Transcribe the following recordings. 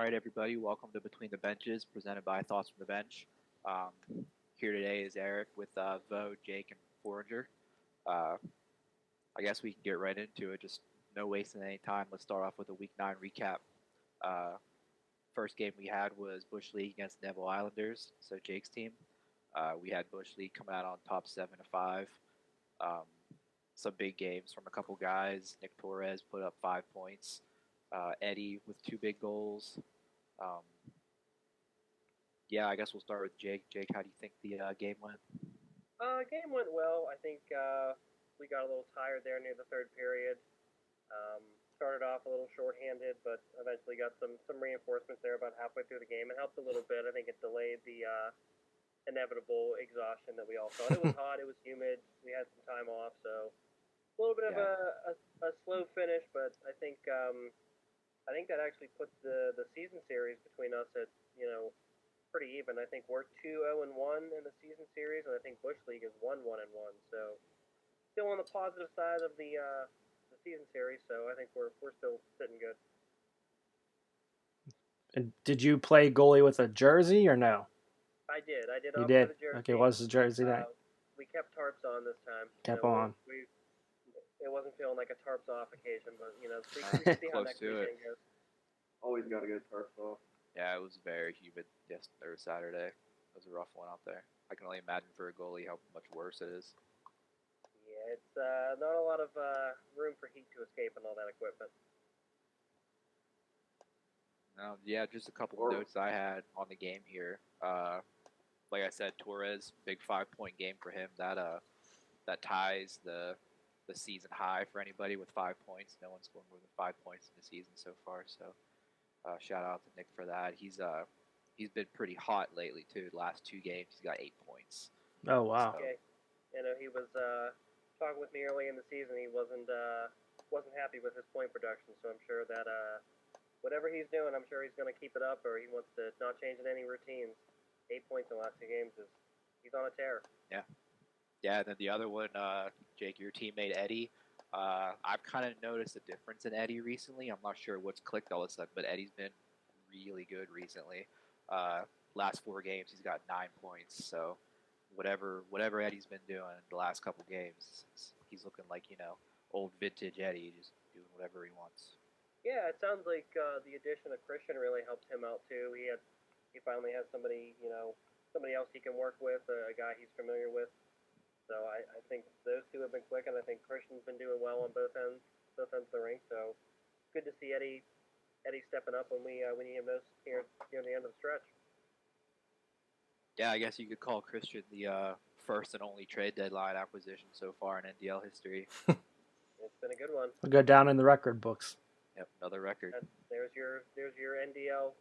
right, everybody. Welcome to Between the Benches, presented by Thoughts from the Bench. Here today is Eric with Vo, Jake, and Forager. Uh, I guess we can get right into it. Just no wasting any time. Let's start off with a Week 9 recap. Uh, First game we had was Bush League against Neville Islanders, so Jake's team. We had Bush League coming out on top 7-5. Um, some big games from a couple guys. Nick Torres put up 5 points. Eddie with two big goals. Um, yeah, I guess we'll start with Jake. Jake, how do you think the game went? Game went well. I think we got a little tired there near the third period. Started off a little shorthanded, but eventually got some reinforcements there about halfway through the game. It helped a little bit. I think it delayed the inevitable exhaustion that we all felt. It was hot. It was humid. We had some time off, so a little bit of a slow finish. But I think that actually puts the season series between us at pretty even. I think we're 2-0-1 in the season series, and I think Bush League is 1-1-1. So still on the positive side of the season series. So I think we're still sitting good. And did you play goalie with a jersey or no? I did. You Opt did. for the jersey. Okay, what's the jersey then? We kept tarps on this time. Kept on. It wasn't feeling like a tarps off occasion, but we can see how Close next to it. weekend goes. Always got to get tarps off. Yeah, it was very humid yesterday or Saturday. It was a rough one out there. I can only imagine for a goalie how much worse it is. Yeah, it's not a lot of room for heat to escape and all that equipment. Yeah, just a couple of notes I had on the game here. Like I said, Torres, big 5-point game for him. That ties the season high for anybody with 5 points. No one's scored more than 5 points in the season so far. So shout out to Nick for that. He's been pretty hot lately too. The last 2 games, he's got 8 points. Oh wow! Okay, he was talking with me early in the season. He wasn't happy with his point production. So I'm sure that whatever he's doing, I'm sure he's going to keep it up, or he wants to not change in any routines. 8 points in the last 2 games he's on a tear. Yeah. Yeah, and then the other one, Jake, your teammate Eddie. I've kind of noticed a difference in Eddie recently. I'm not sure what's clicked all of a sudden, but Eddie's been really good recently. Last 4 games, he's got 9 points. So whatever Eddie's been doing the last couple games, he's looking like old vintage Eddie, just doing whatever he wants. Yeah, it sounds like the addition of Christian really helped him out too. He finally has somebody else he can work with, a guy he's familiar with. So I think those two have been clicking. I think Christian's been doing well on both ends of the rink. So good to see Eddie stepping up when we need him most here near the end of the stretch. Yeah, I guess you could call Christian the first and only trade deadline acquisition so far in NDL history. It's been a good one. We'll go down in the record books. Yep, another record. There's your NDL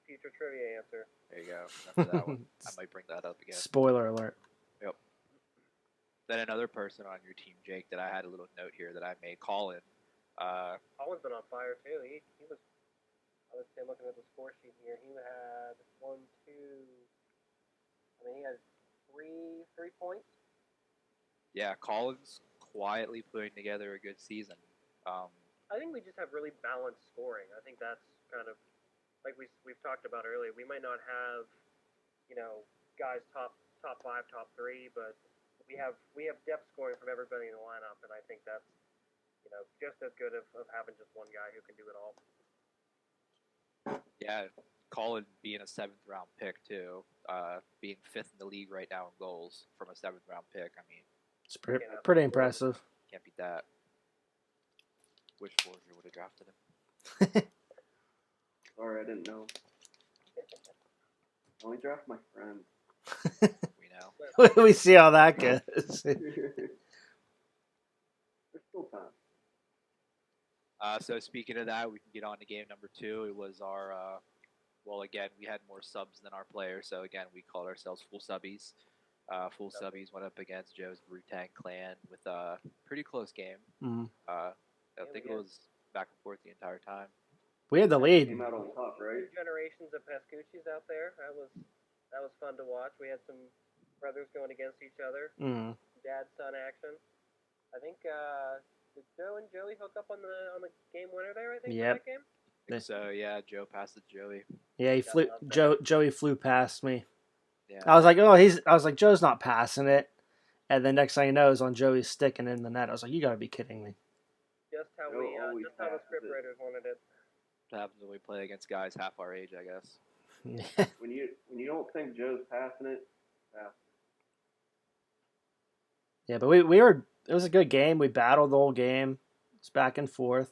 future trivia answer. There you go. After that one, I might bring that up again. Spoiler alert. Yep. Then another person on your team, Jake, that I had a little note here that I made, Colin. Colin's been on fire too. He was. I was looking at the score sheet here. He had 1, 2. He had three points. Yeah, Colin's quietly putting together a good season. I think we just have really balanced scoring. I think that's kind of like we've talked about earlier. We might not have, guys top 5, top 3, but we have depth scoring from everybody in the lineup, and I think that's just as good of having just one guy who can do it all. Yeah, Colin being a 7th round pick too, being 5th in the league right now in goals from a 7th round pick. I mean, it's pretty impressive. Can't beat that. Which Forger would have drafted him? Sorry, I didn't know. I only draft my friends. We know. We see how that goes. There's still time. So speaking of that, we can get on to game number 2. It was our, again, we had more subs than our players, so again, we called ourselves full subbies. Full subbies went up against Joe's Brutang clan with a pretty close game. Mm-hmm. I think it was back and forth the entire time. We had the lead. Came out on top, right? 2 generations of Pascucci's out there. That was fun to watch. We had some brothers going against each other. Mm-hmm. Dad-son action. I think did Joe and Joey hook up on the game winner there? I think for that game. think so. Yeah, Joe passed it to Joey. Yeah, he Got flew. love there. Joey flew past me. Yeah. I was like, oh, I was like, Joe's not passing it. And then next thing you know, it's on Joey's stick and in the net. I was like, you got to be kidding me. Just how Joe always just how the passes script it. writers wanted it. What happens when we play against guys half our age? I guess. When you don't think Joe's passing it, pass. Yeah, but we were. It was a good game. We battled the whole game. It's back and forth.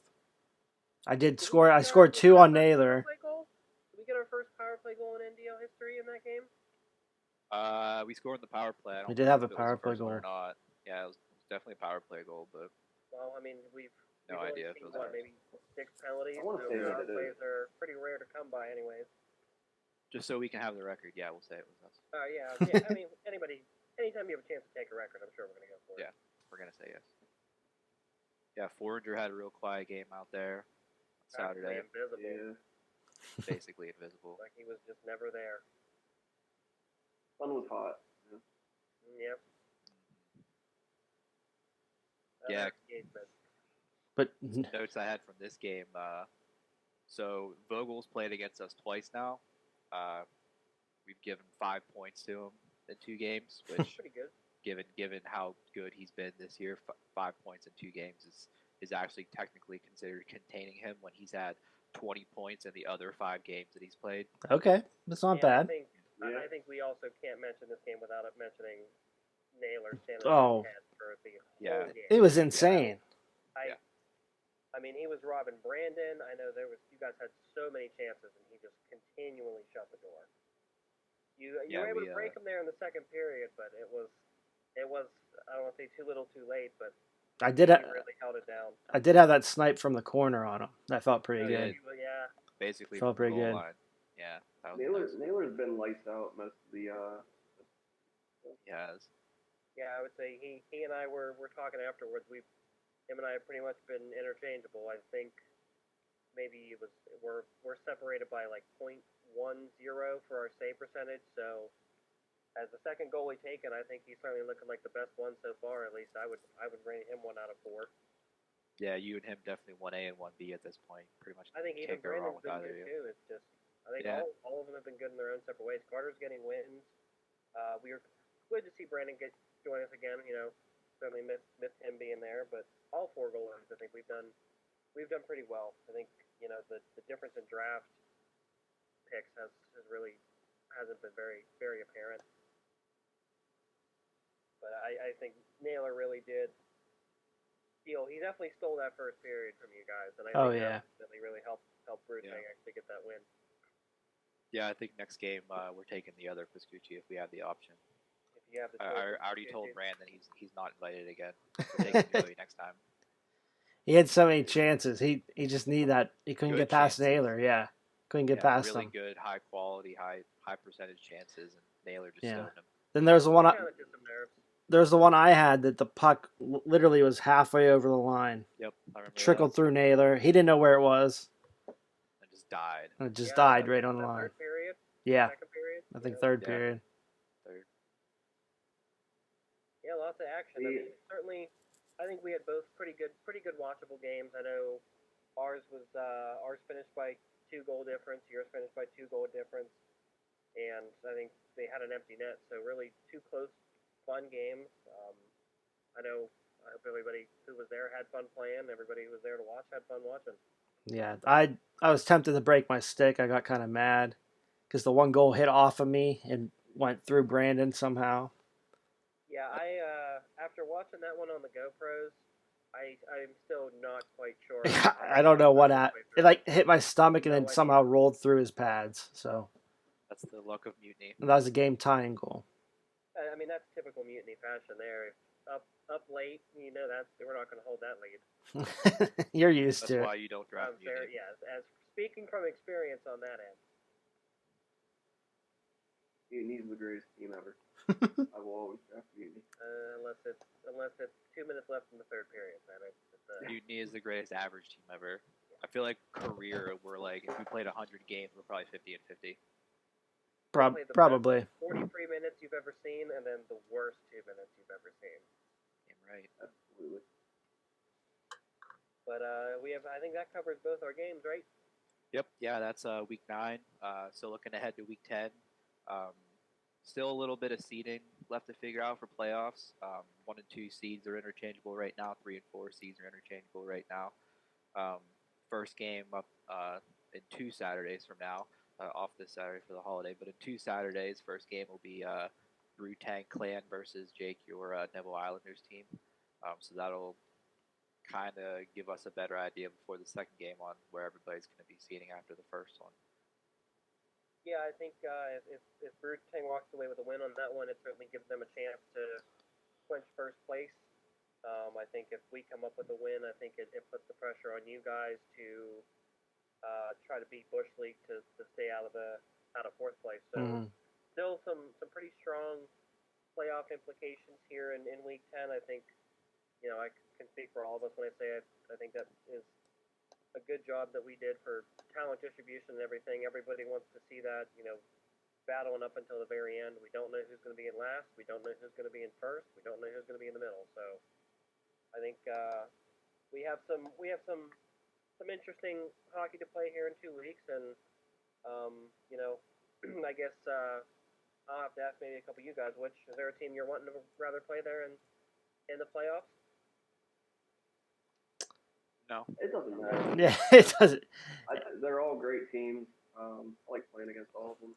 I did Did we score. I get scored our 2 first on power Naylor. play goal? Did we get our first power play goal in NDL history in that game? We scored in the power play. I don't We did have know a if it was power the play first one goal. or not. Yeah, it was definitely a power play goal, but Well, I mean, we've no only idea if seen, it was ours. maybe 6 penalties. I wanna So say that power it is. plays are pretty rare to come by, anyways. Just so we can have the record, yeah, we'll say it was us. Yeah. I mean, anytime you have a chance to take a record, I'm sure we're gonna go for it. Yeah. We're gonna say yes. Yeah, Forager had a real quiet game out there Practically Saturday. invisible, Yeah. Basically invisible. like he was just never there. Sun was hot. Yep. Yeah. Engagement. But Notes I had from this game. So Vogel's played against us twice now. We've given 5 points to him in 2 games, which Pretty good. given how good he's been this year, 5 points in 2 games is actually technically considered containing him when he's had 20 points in the other 5 games that he's played. okay, that's not And bad. Yeah. I think we also can't mention this game without mentioning Naylor standing Oh. on his head for the Yeah. whole game. It was insane. I mean, he was robbing Brandon. I know you guys had so many chances, and he just continually shut the door. You were able to break him there in the second period, but it was I don't want to say too little, too late, but I did. he really held it down. I did have that snipe from the corner on him. That felt pretty Oh, good. Yeah. Basically Felt from the pretty goal good. line. Yeah, that was nice. Naylor's been lights out most of the. He has. Yeah, I would say he and I were talking afterwards. Him and I have pretty much been interchangeable. I think maybe we're separated by like .10 for our save percentage. So as the second goalie taken, I think he's certainly looking like the best one so far. At least I would rate him 1 out of 4. Yeah, you and him definitely 1A and 1B at this point. Pretty much. I think even can't go wrong Brandon's with been either of good you. too. It's just I think Yeah. all of them have been good in their own separate ways. Carter's getting wins. We were good to see Brandon join us again. Certainly missed him being there, but all 4 goalies, I think we've done pretty well. I think the difference in draft picks hasn't been very very apparent. But I think Naylor really did steal. He definitely stole that first period from you guys, and I think that ultimately really helped Brewing actually get that win. Yeah, I think next game we're taking the other Piscucci if we have the option. If you have the I already told Brandon he's not invited again. We're taking Joey next time. He had so many chances. He just needed that. He couldn't Good get past chances. Naylor. Yeah, couldn't get past really him. good, high quality, high percentage chances, and Naylor just stoned him. Then there's the one. Kind of did some nerves. There's the one I had that the puck literally was halfway over the line. Yep, I remember. Trickled through Naylor. He didn't know where it was. And just died. And it just died right on the line. Third period. Yeah, Second period. I think third Yeah. period. Third. Yeah, lots of action. I mean, certainly, I think we had both pretty good watchable games. I know ours finished by 2 goal difference. Yours finished by 2 goal difference, and I think they had an empty net. So really, 2 close, fun games. I hope everybody who was there had fun playing. Everybody who was there to watch had fun watching. Yeah, I was tempted to break my stick. I got kind of mad because the one goal hit off of me and went through Brandon somehow. Yeah, after watching that one on the GoPros, I'm still not quite sure. I don't know what it like hit my stomach and then somehow rolled through his pads. So that's the luck of mutiny. That was a game tying goal. I mean, that's typical mutiny fashion there. Up late, we're not going to hold that lead. You're used That's to why it. you don't draft mutiny. Yes, as speaking from experience on that end. Mutiny's the greatest team ever. I will always draft Mutiny. Unless it's 2 minutes left in the third period, man. Mutiny is the greatest average team ever. I feel like career, we're like, if we played 100 games, we're probably 50 and 50. Probably. 43 minutes you've ever seen, and then the worst 2 minutes you've ever seen. Damn right. Absolutely. But I think that covers both our games, right? Yep, yeah, that's week 9. Still looking ahead to week 10. Um, Still a little bit of seeding left to figure out for playoffs. 1 and 2 seeds are interchangeable right now. 3 and 4 seeds are interchangeable right now. Um, First game up in 2 Saturdays from now, off this Saturday for the holiday, but in 2 Saturdays, first game will be Brutang Clan versus Jake, your Neville Islanders team. So that'll kind of give us a better idea before the second game on where everybody's going to be seating after the first one. Yeah, I think if Bruce Tang walks away with a win on that one, it certainly gives them a chance to clinch first place. I think if we come up with a win, I think it puts the pressure on you guys to try to beat Bush League to stay out of fourth place. So still some pretty strong playoff implications here in week 10. I think I can speak for all of us when I say I think that is a good job that we did for talent distribution and everything. Everybody wants to see that battling up until the very end. We don't know who's going to be in last. We don't know who's going to be in first. We don't know who's going to be in the middle. So I think we have some interesting hockey to play here in 2 weeks, and I guess I'll have to ask maybe a couple of you guys. Which is there a team you're wanting to rather play there in the playoffs? No, It doesn't matter. Yeah, it doesn't. They're all great teams. I like playing against all of them.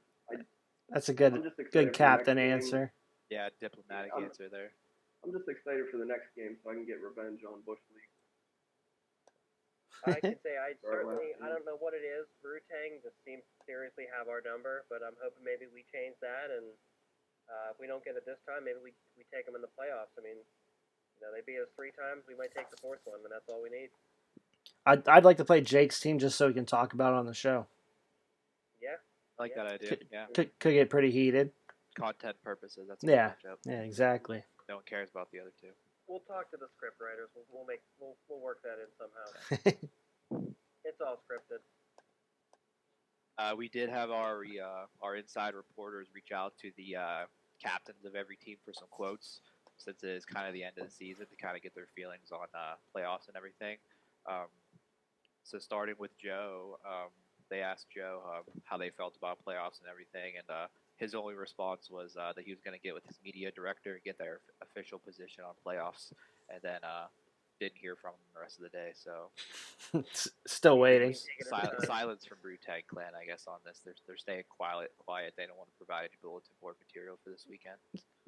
That's a I'm just excited good for the captain next game. answer. yeah, diplomatic Yeah, answer there. I'm just excited for the next game so I can get revenge on Bush League. I can say I Or certainly last I don't know what it is. Brutang just seems to seriously have our number, but I'm hoping maybe we change that, and if we don't get it this time, maybe we take them in the playoffs. I mean, they beat us 3 times. We might take the 4th one, and that's all we need. I'd like to play Jake's team just so we can talk about it on the show. Yeah, I like that idea. Yeah, Could get pretty heated. content purposes. That's a Yeah. good matchup. Yeah, exactly. No one cares about the other two. we'll talk to the script writers. We'll work that in somehow. It's all scripted. We did have our inside reporters reach out to the captains of every team for some quotes, since it is kind of the end of the season, to kind of get their feelings on playoffs and everything. So starting with Joe, they asked Joe how they felt about playoffs and everything, and his only response was that he was going to get with his media director and get their official position on playoffs, and then didn't hear from him the rest of the day. So Still waiting. silence from Brutag Clan, I guess, on this. They're staying quiet. They don't want to provide any bulletin board material for this weekend.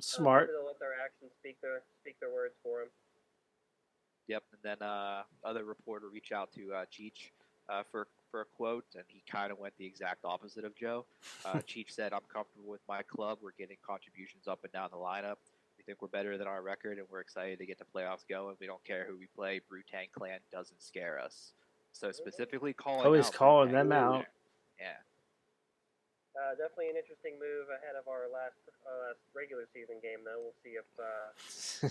Smart. Maybe they'll let their actions speak their words for them. Yep, and then other reporter reached out to Cheech for a quote, and he kind of went the exact opposite of Joe. Cheech said, "I'm comfortable with my club. We're getting contributions up and down the lineup. We think we're better than our record, and we're excited to get to playoffs going. We don't care who we play. Brutang Clan doesn't scare us." So specifically calling Always out calling Brutang them Clan out. there. Yeah. Definitely an interesting move ahead of our last regular season game, though. We'll see if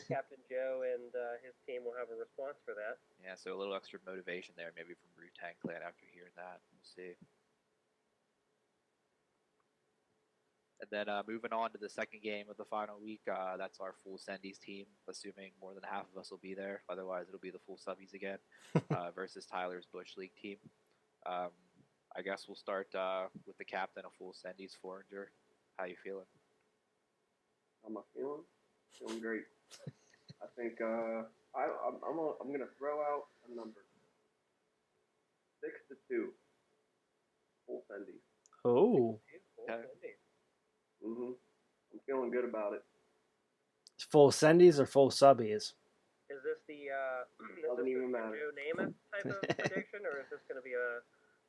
Captain Joe and his team will have a response for that. Yeah, so a little extra motivation there, maybe from Brutang Clan after hearing that. We'll see. And then moving on to the second game of the final week, that's our full Sendies team, assuming more than half of us will be there. Otherwise, it'll be the full subbies again versus Tyler's Bush League team. I guess we'll start with the captain of full Sendies, Foreigner. How you feeling? How am I feeling? Feeling great. I think I'm gonna throw out a number. 6-2. Full Sendies. Oh, Okay. I'm feeling good about it. full sendies or full subbies? Is this the Doesn't even matter. Joe Namath type of prediction, or is this going to be a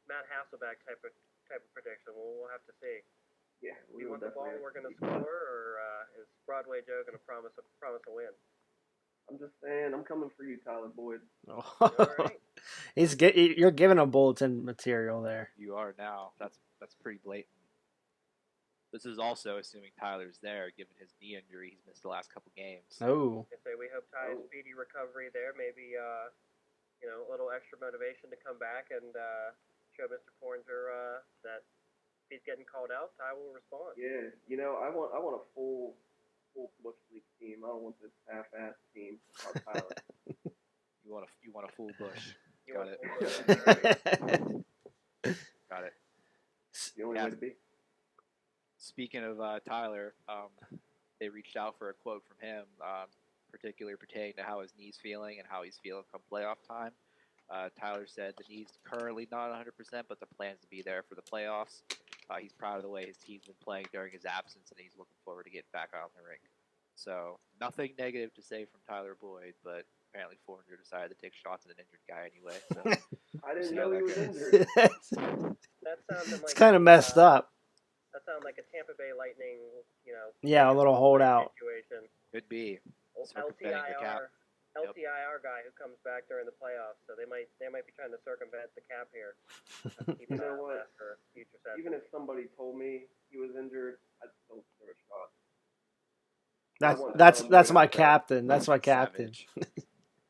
Matt Hasselbeck type of prediction? We'll have to see. Yeah, We want the ball, we're going to score, or is Broadway Joe going to promise a win? I'm just saying, I'm coming for you, Tyler Boyd. All right. You're giving him bulletin material there. You are now. That's pretty blatant. This is also assuming Tyler's there, given his knee injury. He's missed the last couple games. Oh. I say we hope Ty's speedy recovery there. Maybe a little extra motivation to come back and show Mr. Porringer that if he's getting called out, Ty will respond. Yeah, I want a full Bush League team. I don't want this half-ass team. Tyler. You want a full Bush. You Got want it. full Bush. Got it. The only Yeah. way to be. Speaking of Tyler, they reached out for a quote from him, particularly pertaining to how his knee's feeling and how he's feeling come playoff time. Tyler said the knee's currently not 100%, but the plan's to be there for the playoffs. He's proud of the way his team's been playing during his absence, and he's looking forward to getting back out in the ring. So nothing negative to say from Tyler Boyd, but apparently Forringer decided to take shots at an injured guy anyway. So I didn't see know how he that was goes. injured. That sounded like It's kind of messed up. That sounded like a Tampa Bay Lightning, Yeah, a little holdout. situation. Could be circumventing the cap. LTIR guy who comes back during the playoffs, so they might be trying to circumvent the cap here. Keep You an eye know on what? that for future sessions. Even if somebody told me he was injured, I'd still give it a shot. That's my captain. That's my captain.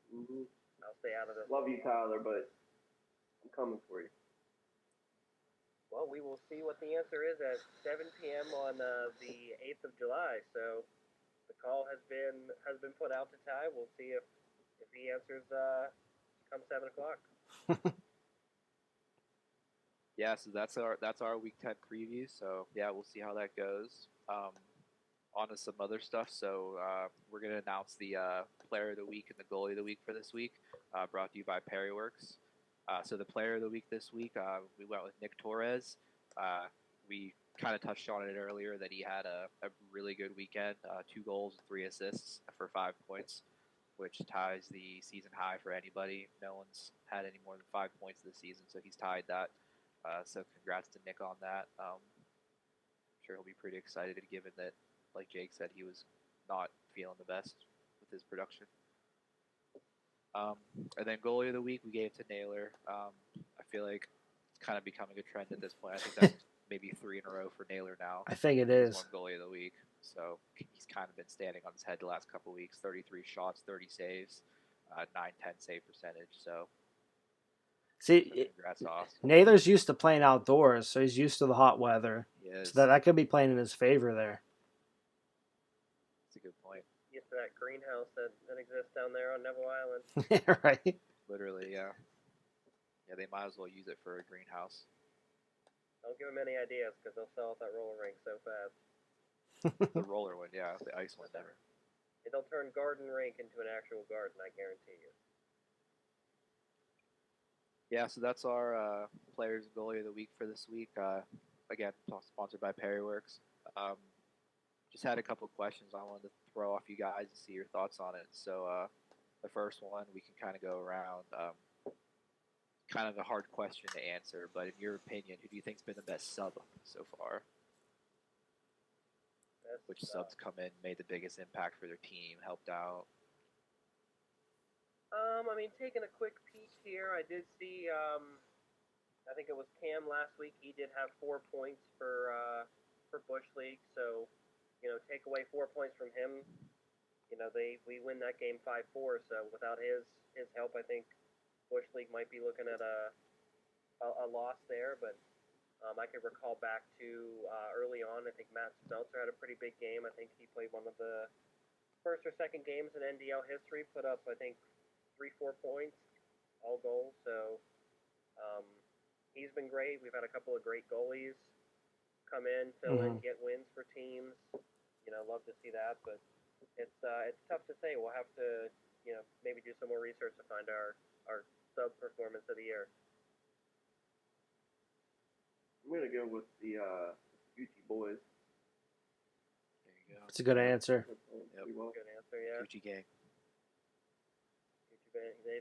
Mm-hmm. I'll stay out of this. Love you, Tyler, but I'm coming for you. Well, we will see what the answer is at 7 p.m. on the 8th of July. So the call has been put out to Ty. We'll see if he answers come 7 o'clock. Yeah, so that's our Week 10 preview. So yeah, we'll see how that goes. On to some other stuff. So we're gonna announce the Player of the Week and the Goalie of the Week for this week. Brought to you by Perryworks. So the Player of the Week this week, we went with Nick Torres. We kind of touched on it earlier that he had a really good weekend. 2 goals, 3 assists for 5 points, which ties the season high for anybody. No one's had any more than 5 points this season, so he's tied that. So congrats to Nick on that. I'm sure he'll be pretty excited given that, like Jake said, he was not feeling the best with his production. And then goalie of the week, we gave to Naylor. I feel like it's kind of becoming a trend at this point. I think that's maybe 3 in a row for Naylor now. I think it He's is. won goalie of the week. So he's kind of been standing on his head the last couple of weeks. 33 shots, 30 saves, 9-10 save percentage. So congrats to Austin. Naylor's used to playing outdoors, so he's used to the hot weather. Yes. So that could be playing in his favor there. That's a good point. Used to that greenhouse that exists down there on Neville Island. Right. Literally, yeah. Yeah, they might as well use it for a greenhouse. Don't give them any ideas because they'll sell out that roller rink so fast. The roller one, yeah. The ice one, never. They'll turn garden rink into an actual garden, I guarantee you. Yeah, so that's our players and goalie of the week for this week. Again, sponsored by Perryworks. Just had a couple of questions I wanted to throw off you guys and see your thoughts on it. So the first one, we can kind of go around. Kind of a hard question to answer, but in your opinion, who do you think's been the best sub so far? Which subs come in, made the biggest impact for their team, helped out? I mean, taking a quick peek here, I did see, I think it was Cam last week. He did have 4 points for Bush League. So, take away 4 points from him, we win that game 5-4. So without his help, I think Bush League might be looking at a loss there. But I could recall back to early on, I think Matt Stelzer had a pretty big game. I think he played one of the first or second games in NDL history, put up, I think, 3-4 points, all goals. So he's been great. We've had a couple of great goalies come in, fill in, get wins for teams. Love to see that, but it's tough to say. We'll have to maybe do some more research to find our sub performance of the year. I'm gonna go with the Gucci boys. There you go. That's a good answer. Yep. Good answer, yeah. Gucci gang.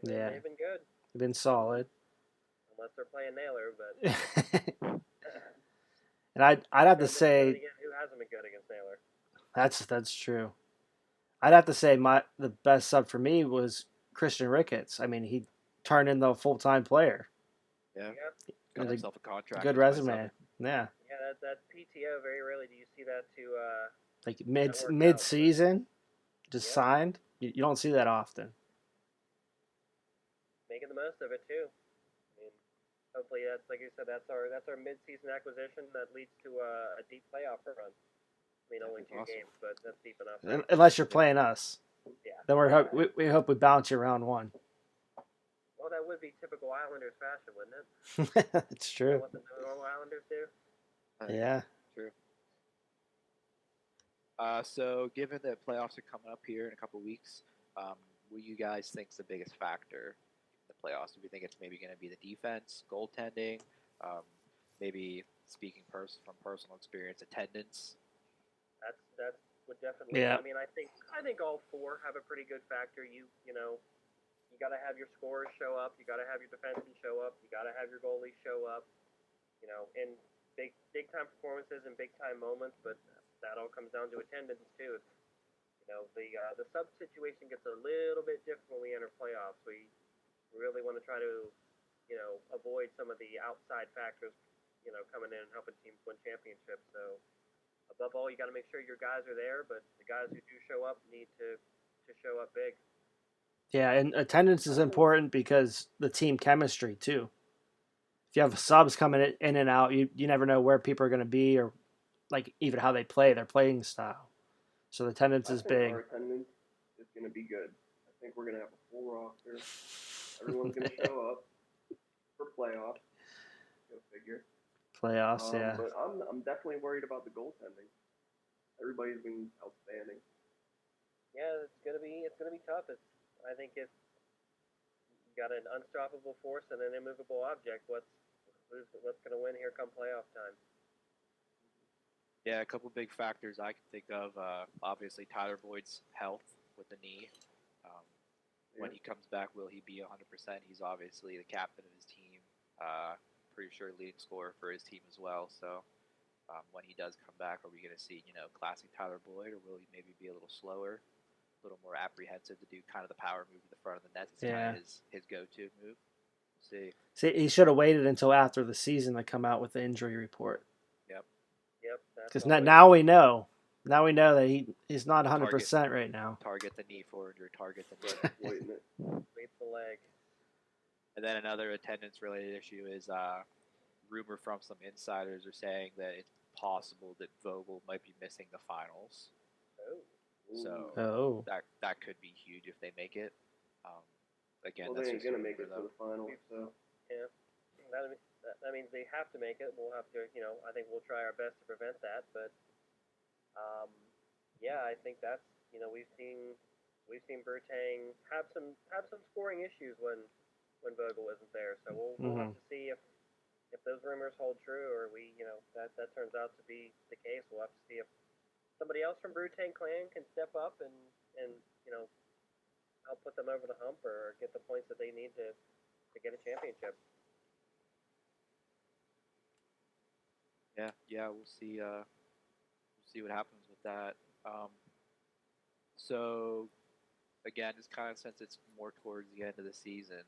They've been good. They've been solid. Unless they're playing Naylor, but And I'd have to say who hasn't been good against Naylor? that's true. I'd have to say the best sub for me was Christian Ricketts. I mean, he turned into a full-time player. Yeah. Yep. Got himself a contract. Good resume. Yeah. Yeah, that's PTO. Very rarely do you see that to like worked mid-season, just Yeah. signed. You don't see that often. making the most of it too. I mean, hopefully that's, like you said, that's our mid-season acquisition that leads to a deep playoff run. I mean, only 2 Awesome. games, but that's deep enough. Unless you're playing us. Yeah. Then we hope we bounce you round 1. Well, that would be typical Islanders fashion, wouldn't it? It's Is true. that what the normal Islanders do? Yeah. True. So given that playoffs are coming up here in a couple weeks, what do you guys think's the biggest factor in the playoffs? Do we think it's maybe going to be the defense, goaltending, maybe speaking from personal experience, attendance? That would definitely. Yeah. I mean, I think all four have a pretty good factor. You know, you got to have your scorers show up. You got to have your defensemen show up. You got to have your goalies show up. You know, in big time performances and big time moments. But that all comes down to attendance too. It's, you know, the sub situation gets a little bit different when we enter playoffs. We really want to try to, you know, avoid some of the outside factors, you know, coming in and helping teams win championships. So above all, you got to make sure your guys are there, but the guys who do show up need to show up big. Yeah, and attendance is important because the team chemistry too. If you have subs coming in and out, you never know where people are going to be or like even how they play, their playing style. So the attendance is big. Our attendance is going to be good. I think we're going to have a full roster. Everyone's going to show up for playoffs. Go figure. Playoffs, yeah. But I'm definitely worried about the goaltending. Everybody's been outstanding. Yeah, it's gonna be tough. I think if you got an unstoppable force and an immovable object, what's gonna win here come playoff time? Yeah, a couple big factors I can think of. Obviously, Tyler Boyd's health with the knee. When he comes back, will he be 100%? He's obviously the captain of his team. Pretty sure leading scorer for his team as well. So when he does come back, are we going to see, classic Tyler Boyd, or will he maybe be a little slower, a little more apprehensive to do kind of the power move in the front of the net? It's kind of his go-to move. We'll see. He should have waited until after the season to come out with the injury report. Yep. Because now we know. Now we know that he's not 100% right now. Target the knee forward or target the knee. Wait the leg. And then another attendance-related issue is rumor from some insiders are saying that it's possible that Vogel might be missing the finals. So that could be huge if they make it. Again, they ain't gonna make it to the finals. So yeah, that means they have to make it. We'll have to, I think we'll try our best to prevent that. But yeah, I think that's, we've seen Bertang have some scoring issues when Vogel isn't there. So we'll have to see if those rumors hold true, or that turns out to be the case. We'll have to see if somebody else from Bertang clan can step up and help put them over the hump or get the points that they need to get a championship. Yeah, we'll see. We'll see what happens with that. So, again, just kind of since it's more towards the end of the season,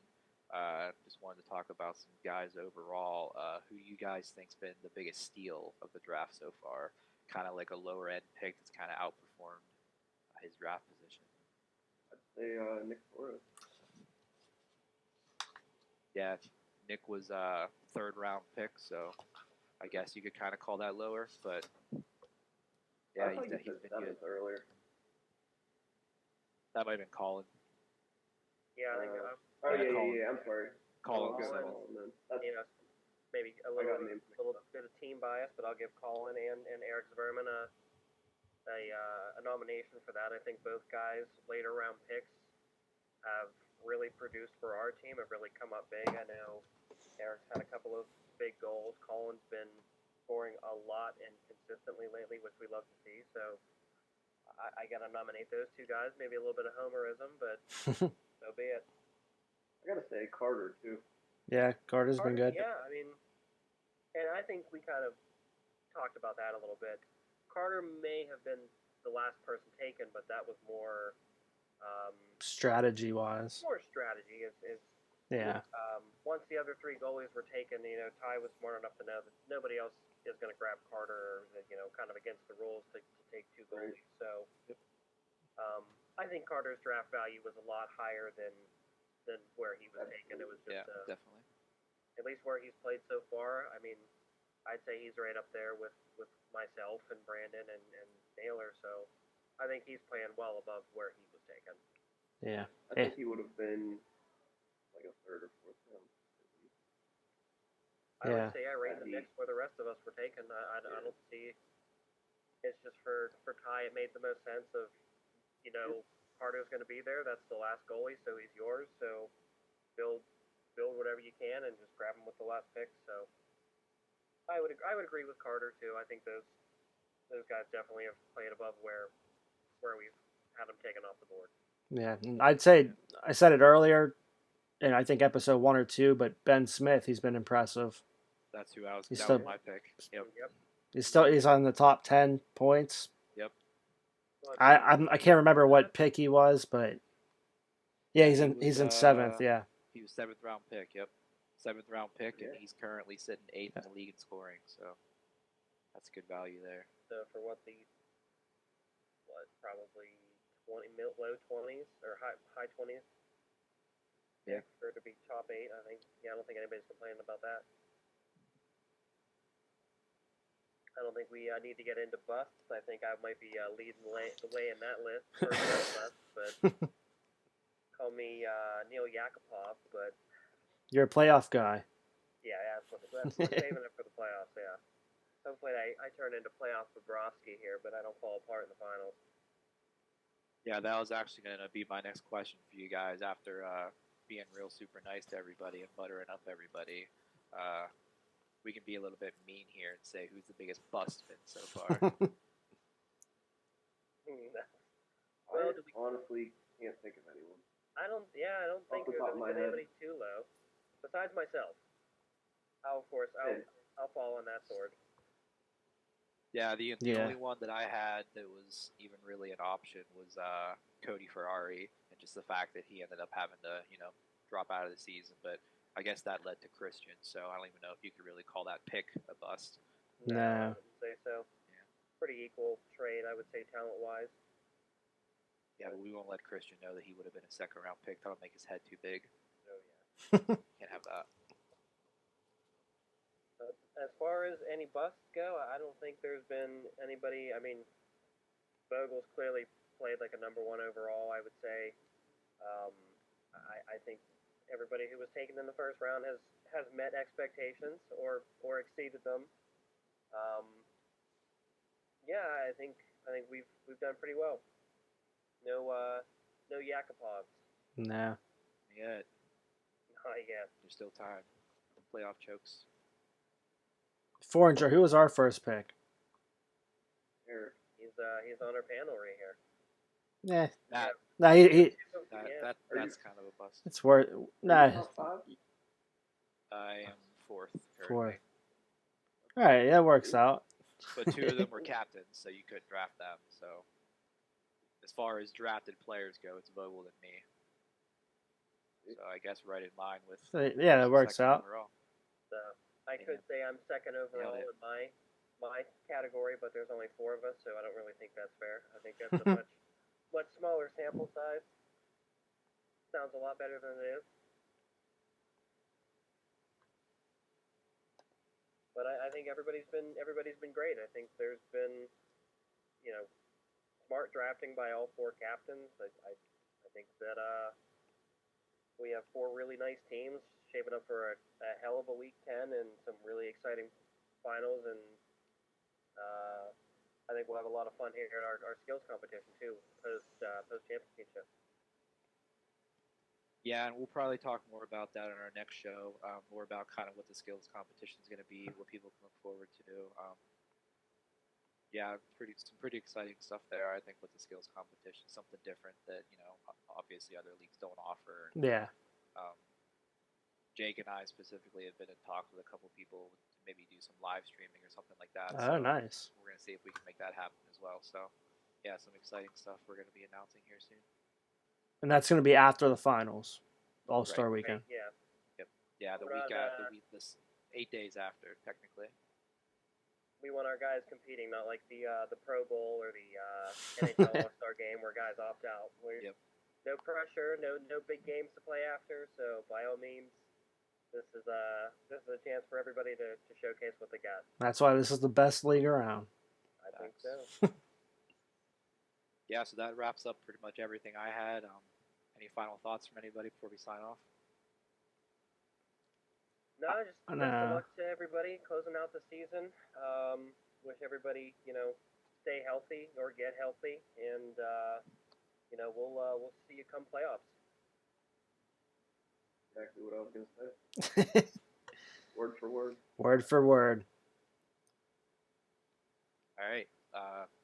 just wanted to talk about some guys overall. Who you guys think's been the biggest steal of the draft so far? Kind of like a lower end pick that's kind of outperformed his draft position. I'd say Nick Torres. Yeah, Nick was a third round pick, so I guess you could kind of call that lower, but yeah, he's been good. Earlier. That might have been Colin. Yeah, I think. I'm sorry. Colin. Maybe a little bit of team bias, but I'll give Colin and Eric Zverman a nomination for that. I think both guys, later round picks, have really produced for our team, have really come up big. I know Eric's had a couple of big goals. Colin's been scoring a lot and consistently lately, which we love to see. So I got to nominate those two guys. Maybe a little bit of homerism, but so be it. I got to say Carter, too. Yeah, Carter's been good. Yeah, I mean, and I think we kind of talked about that a little bit. Carter may have been the last person taken, but that was more strategy-wise. More strategy is yeah. Once the other three goalies were taken, Ty was smart enough to know that nobody else is going to grab Carter, kind of against the rules to take two goalies. So I think Carter's draft value was a lot higher than where he was taken. It was just definitely. At least where he's played so far. I mean, I'd say he's right up there with myself and Brandon and Naylor. So I think he's playing well above where he was taken. Yeah. I think he would have been like a third or fourth I Yeah. would say I rate the Knicks where the rest of us were taken. I don't see. It's just for Ty, it made the most sense of, Carter's going to be there. That's the last goalie, so he's yours. So build whatever you can and just grab him with the last pick. So I would agree with Carter too. I think those guys definitely have played above where we've had them taken off the board. Yeah, and I'd say I said it earlier, and I think episode 1 or 2, but Ben Smith, he's been impressive. That's who I was. He's That still- was my pick. Yep. He's on the top 10 points. Yep. I can't remember what pick he was, but yeah, he's in 7th. Yeah. He was 7th round pick. Yep. 7th round pick, and Yeah. he's currently sitting 8th in the league in scoring. So that's good value there. So for probably 20 low 20s or high 20s. Yeah. For it to be top 8, I think. Yeah, I don't think anybody's complaining about that. I don't think we need to get into busts. I think I might be leading the way in that list. First round bust, but call me Neil Yakupov. But You're a playoff guy. yeah, we're saving it for the playoffs. Yeah. Hopefully I turn into playoff Bobrovsky here, but I don't fall apart in the finals. Yeah, that was actually going to be my next question for you guys after being real super nice to everybody and buttering up everybody. We can be a little bit mean here and say who's the biggest bust been so far. Well, I honestly can't think of anyone. I don't think Off the there's top of my been head. anybody too low, besides myself. I'll fall on that sword. Yeah, the Yeah. only one that I had that was even really an option was Cody Ferrari, and just the fact that he ended up having to, drop out of the season. But I guess that led to Christian, so I don't even know if you could really call that pick a bust. No. I wouldn't say so. Yeah. Pretty equal trade, I would say, talent-wise. Yeah, but we won't let Christian know that he would have been a second round pick. That'll make his head too big. So yeah. Can't have that. But as far as any busts go, I don't think there's been anybody. I mean, Vogel's clearly played like a number 1 overall, I would say. I think everybody who was taken in the first round has met expectations or exceeded them. Yeah, I think we've done pretty well. No Yakupovs. No. Yeah, Not yet. there's still time. Playoff chokes. Foreigner, who was our first pick? Eric. He's on our panel right here. Yeah. That, No, that that's kind of a bust. it's worth. Are you Nah, top 5? I am 4th. Currently. 4th. All right, that works out. But 2 of them were captains, so you couldn't draft them. So as far as drafted players go, it's Vogel and me. So I guess right in line with. Yeah, that works second out. overall. So I could say I'm second overall Nailed it. in my category, but there's only 4 of us, so I don't really think that's fair. I think that's a much smaller sample size. Sounds a lot better than it is. But I think everybody's been great. I think there's been, smart drafting by all 4 captains. I think that we have 4 really nice teams shaping up for a hell of a week 10 and some really exciting finals. And I think we'll have a lot of fun here at our skills competition too, post championship. Yeah, and we'll probably talk more about that in our next show. More about kind of what the skills competition is going to be, what people can look forward to. Yeah, some pretty exciting stuff there. I think with the skills competition, something different that obviously other leagues don't offer. Yeah. Jake and I specifically have been in talks with a couple people to maybe do some live streaming or something like that. Oh, So nice. we're going to see if we can make that happen as well. So yeah, some exciting stuff we're going to be announcing here soon. And that's going to be after the finals, All-Star Right. Weekend. Yeah. Yeah, the We're week on, after, this 8 days after, technically. We want our guys competing, not like the Pro Bowl or the NHL All-Star Game where guys opt out. Yep. No pressure, no big games to play after. So by all means, this is a chance for everybody to showcase what they got. That's why this is the best league around. I think so. Yeah, so that wraps up pretty much everything I had. Any final thoughts from anybody before we sign off? No, just best of luck to everybody closing out the season. Wish everybody, stay healthy or get healthy, and we'll see you come playoffs. Exactly what I was gonna say. Word for word. Word for word. All right.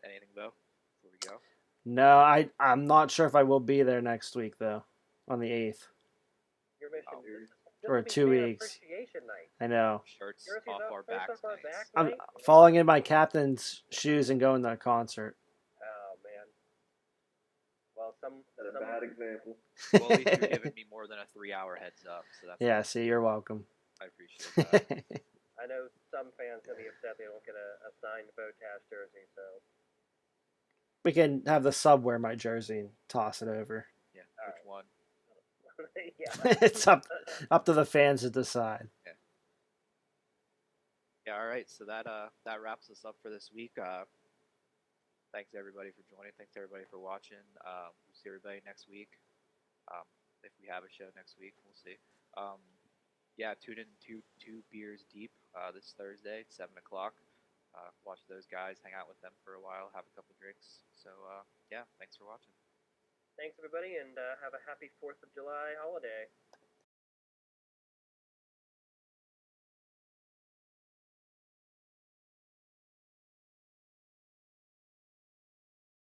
Anything, Bo, before we go? No, I'm not sure if I will be there next week though, on the 8th. You're missing Or 2 weeks. Appreciation night. I know. Shirts Jerseys off up, our shirts backs. off our Nights. back I'm night. falling in my captain's shoes and going to a concert. Oh man. Well, That's a bad example. Well, at least you're giving me more than a 3-hour heads up, so that's Yeah, see, you're welcome. I appreciate that. I know some fans gonna be upset they don't get a signed Votash jersey, so We can have the sub wear my jersey and toss it over. Yeah, which one? yeah. It's up to the fans to decide. Yeah, all right. So that wraps us up for this week. Thanks everybody for joining. Thanks everybody for watching. We'll see everybody next week. If we have a show next week, we'll see. Yeah, tune in to Two Beers Deep this Thursday at 7:00. Watch those guys, hang out with them for a while, have a couple drinks. So yeah, thanks for watching. Thanks everybody, and have a happy 4th of July holiday.